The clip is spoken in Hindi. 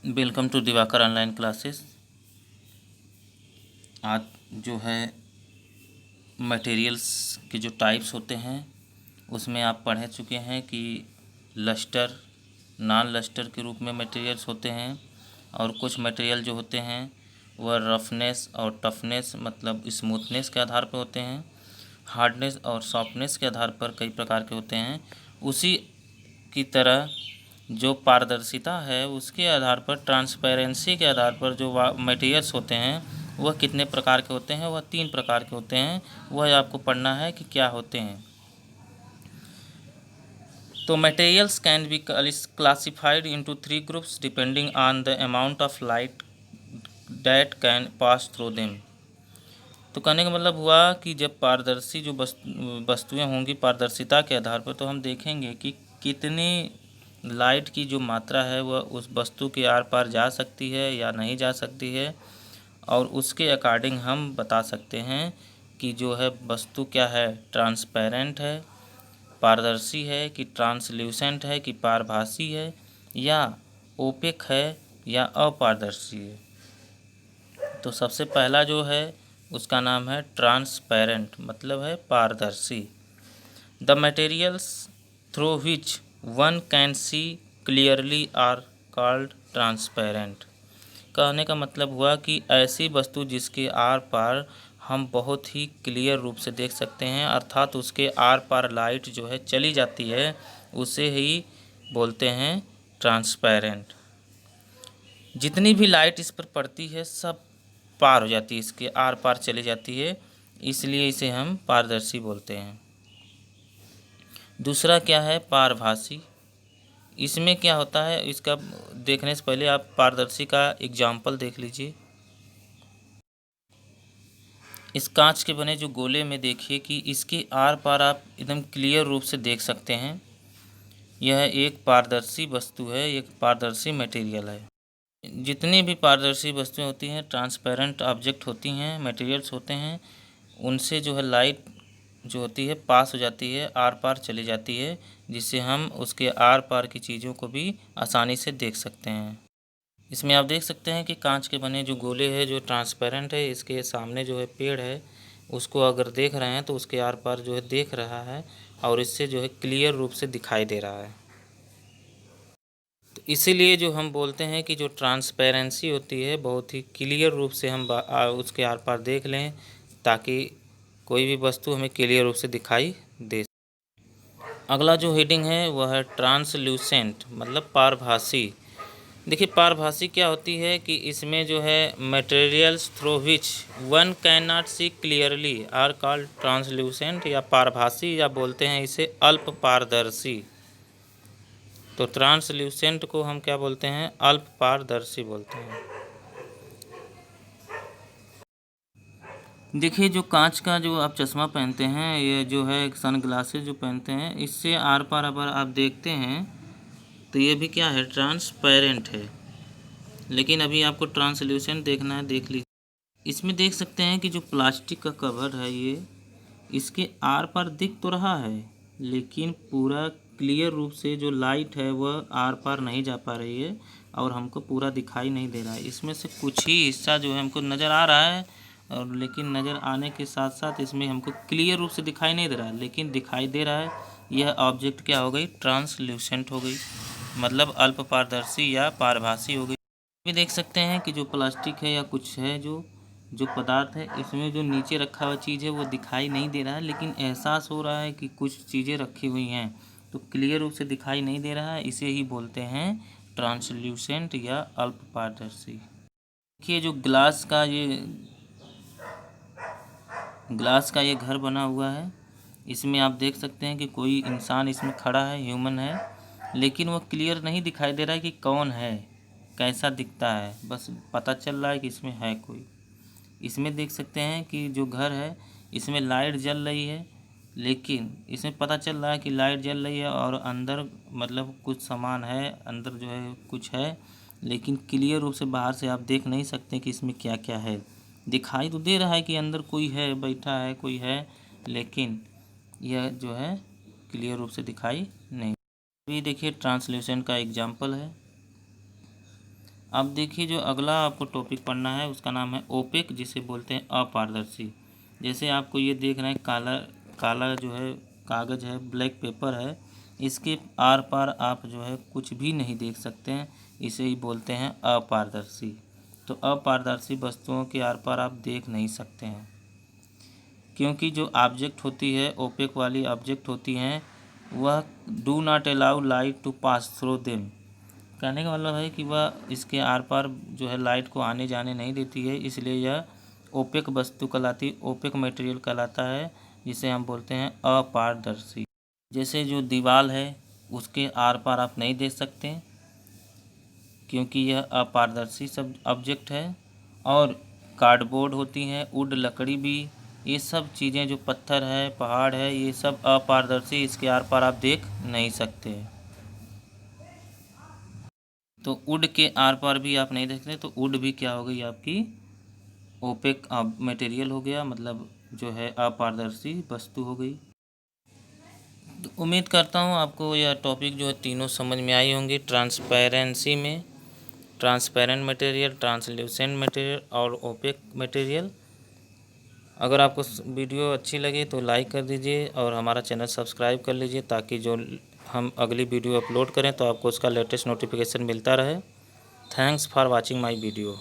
Welcome to Diwakar online classes. आज जो है मटेरियल्स के जो टाइप्स होते हैं उसमें आप पढ़ चुके हैं कि लस्टर, नॉन लस्टर के रूप में मटेरियल्स होते हैं और कुछ मटेरियल जो होते हैं वह रफनेस और टफनेस मतलब स्मूथनेस के आधार पर होते हैं, हार्डनेस और सॉफ्टनेस के आधार पर कई प्रकार के होते हैं। उसी की तरह जो पारदर्शिता है उसके आधार पर, ट्रांसपेरेंसी के आधार पर जो मटेरियल्स होते हैं वह कितने प्रकार के होते हैं, वह 3 प्रकार के होते हैं। वह आपको पढ़ना है कि क्या होते हैं। तो materials can be classified into 3 groups depending on the amount of light that can pass through them. तो कहने का मतलब हुआ कि जब पारदर्शी जो वस्तुएं होंगी पारदर्शिता के आधार पर, तो हम देखेंगे कि कितनी लाइट की जो मात्रा है वह उस वस्तु के आर पार जा सकती है या नहीं जा सकती है, और उसके अकॉर्डिंग हम बता सकते हैं कि जो है वस्तु क्या है, ट्रांसपेरेंट है, पारदर्शी है, कि ट्रांसल्यूसेंट है, कि पारभासी है, या ओपेक है, या अपारदर्शी है। तो सबसे पहला जो है उसका नाम है ट्रांसपेरेंट, मतलब है पारदर्शी। The materials through which one can see clearly are called transparent. कहने का मतलब हुआ कि ऐसी वस्तु जिसके आर पार हम बहुत ही क्लियर रूप से देख सकते हैं, अर्थात उसके आर पार लाइट जो है चली जाती है, उसे ही बोलते हैं ट्रांसपेरेंट। जितनी भी लाइट इस पर पड़ती है सब पार हो जाती है, इसके आर पार चली जाती है, इसलिए इसे हम पारदर्शी बोलते हैं। दूसरा क्या है, पारभासी। इसमें क्या होता है, इसका देखने से पहले आप पारदर्शी का एग्जाम्पल देख लीजिए। इस कांच के बने जो गोले में देखिए कि इसके आर पार आप एकदम क्लियर रूप से देख सकते हैं। यह एक पारदर्शी वस्तु है, एक पारदर्शी मटेरियल है। जितनी भी पारदर्शी वस्तुएं होती हैं, ट्रांसपेरेंट ऑब्जेक्ट होती हैं, मटेरियल्स होते हैं, उनसे जो है लाइट जो होती है पास हो जाती है, आर पार चली जाती है, जिससे हम उसके आर पार की चीज़ों को भी आसानी से देख सकते हैं। इसमें आप देख सकते हैं कि कांच के बने जो गोले हैं जो ट्रांसपेरेंट है, इसके सामने जो है पेड़ है, उसको अगर देख रहे हैं तो उसके आर पार जो है देख रहा है और इससे जो है क्लियर रूप से दिखाई दे रहा है। तो इसीलिए जो हम बोलते हैं कि जो ट्रांसपेरेंसी होती है बहुत ही क्लियर रूप से हम उसके आर पार देख लें, ताकि कोई भी वस्तु हमें क्लियर रूप से दिखाई दे। अगला जो हेडिंग है वह है ट्रांसल्यूसेंट, मतलब पारभासी। देखिए पारभासी क्या होती है कि इसमें जो है materials through which one can not see clearly are called translucent या पारभासी, या बोलते हैं इसे अल्प पारदर्शी। तो ट्रांसल्यूसेंट को हम क्या बोलते हैं, अल्प पारदर्शी बोलते हैं। देखिए जो कांच का जो आप चश्मा पहनते हैं, ये जो है सन ग्लासेस जो पहनते हैं, इससे आर पार अगर आप देखते हैं तो ये भी क्या है, ट्रांसपेरेंट है। लेकिन अभी आपको ट्रांसल्यूसेंट देखना है, देख लीजिए। इसमें देख सकते हैं कि जो प्लास्टिक का कवर है ये, इसके आर पार दिख तो रहा है, लेकिन पूरा क्लियर रूप से जो लाइट है वह आर पार नहीं जा पा रही है और हमको पूरा दिखाई नहीं दे रहा है। इसमें से कुछ ही हिस्सा जो है हमको नज़र आ रहा है, और लेकिन नज़र आने के साथ साथ इसमें हमको क्लियर रूप से दिखाई नहीं दे रहा है, लेकिन दिखाई दे रहा है। यह ऑब्जेक्ट क्या हो गई, ट्रांसल्यूसेंट हो गई, मतलब अल्प पारदर्शी या पारभासी हो गई। भी देख सकते हैं कि जो प्लास्टिक है या कुछ है जो पदार्थ है, इसमें जो नीचे रखा हुआ चीज़ है वो दिखाई नहीं दे रहा है, लेकिन एहसास हो रहा है कि कुछ चीज़ें रखी हुई हैं, तो क्लियर रूप से दिखाई नहीं दे रहा है। इसे ही बोलते हैं ट्रांसल्यूसेंट या अल्प पारदर्शी। देखिए जो ग्लास का ये घर बना हुआ है, इसमें आप देख सकते हैं कि कोई इंसान इसमें खड़ा है, ह्यूमन है, लेकिन वो क्लियर नहीं दिखाई दे रहा है कि कौन है, कैसा दिखता है, बस पता चल रहा है कि इसमें है कोई। इसमें देख सकते हैं कि जो घर है इसमें लाइट जल रही है, लेकिन इसमें पता चल रहा है कि लाइट जल रही है और अंदर मतलब कुछ सामान है, अंदर जो है कुछ है, लेकिन क्लियर रूप से बाहर से आप देख नहीं सकते कि इसमें क्या क्या है। दिखाई तो दे रहा है कि अंदर कोई है, बैठा है, कोई है, लेकिन यह जो है क्लियर रूप से दिखाई नहीं। अभी देखिए ट्रांसल्यूसेंट का एग्जाम्पल है। अब देखिए जो अगला आपको टॉपिक पढ़ना है उसका नाम है ओपेक, जिसे बोलते हैं अपारदर्शी। जैसे आपको ये देख रहे हैं काला काला जो है कागज़ है, ब्लैक पेपर है, इसके आर पार आप जो है कुछ भी नहीं देख सकते हैं, इसे ही बोलते हैं अपारदर्शी। तो अपारदर्शी वस्तुओं के आर पार आप देख नहीं सकते हैं, क्योंकि जो ऑब्जेक्ट होती है, ओपेक वाली ऑब्जेक्ट होती हैं, वह do not allow light to pass through them. कहने का मतलब है कि वह इसके आर पार जो है लाइट को आने जाने नहीं देती है, इसलिए यह ओपेक वस्तु कहलाती, ओपेक मटेरियल कहलाता है, जिसे हम बोलते हैं अपारदर्शी। जैसे जो दीवार है उसके आर पार आप नहीं देख सकते, क्योंकि यह अपारदर्शी सब ऑब्जेक्ट है। और कार्डबोर्ड होती हैं, वुड लकड़ी भी, ये सब चीज़ें जो पत्थर है, पहाड़ है, ये सब अपारदर्शी, इसके आर पार आप देख नहीं सकते। तो वुड के आर पार भी आप नहीं देखते, तो वुड भी क्या हो गई आपकी ओपेक मटेरियल हो गया, मतलब जो है अपारदर्शी वस्तु हो गई। तो उम्मीद करता हूँ आपको यह टॉपिक जो है तीनों समझ में आई होंगी। ट्रांसपेरेंसी में ट्रांसपेरेंट मटेरियल, ट्रांसल्यूसेंट मटेरियल और ओपेक मटेरियल। अगर आपको वीडियो अच्छी लगे तो लाइक कर दीजिए और हमारा चैनल सब्सक्राइब कर लीजिए, ताकि जो हम अगली वीडियो अपलोड करें तो आपको उसका लेटेस्ट नोटिफिकेशन मिलता रहे। Thanks for watching my video.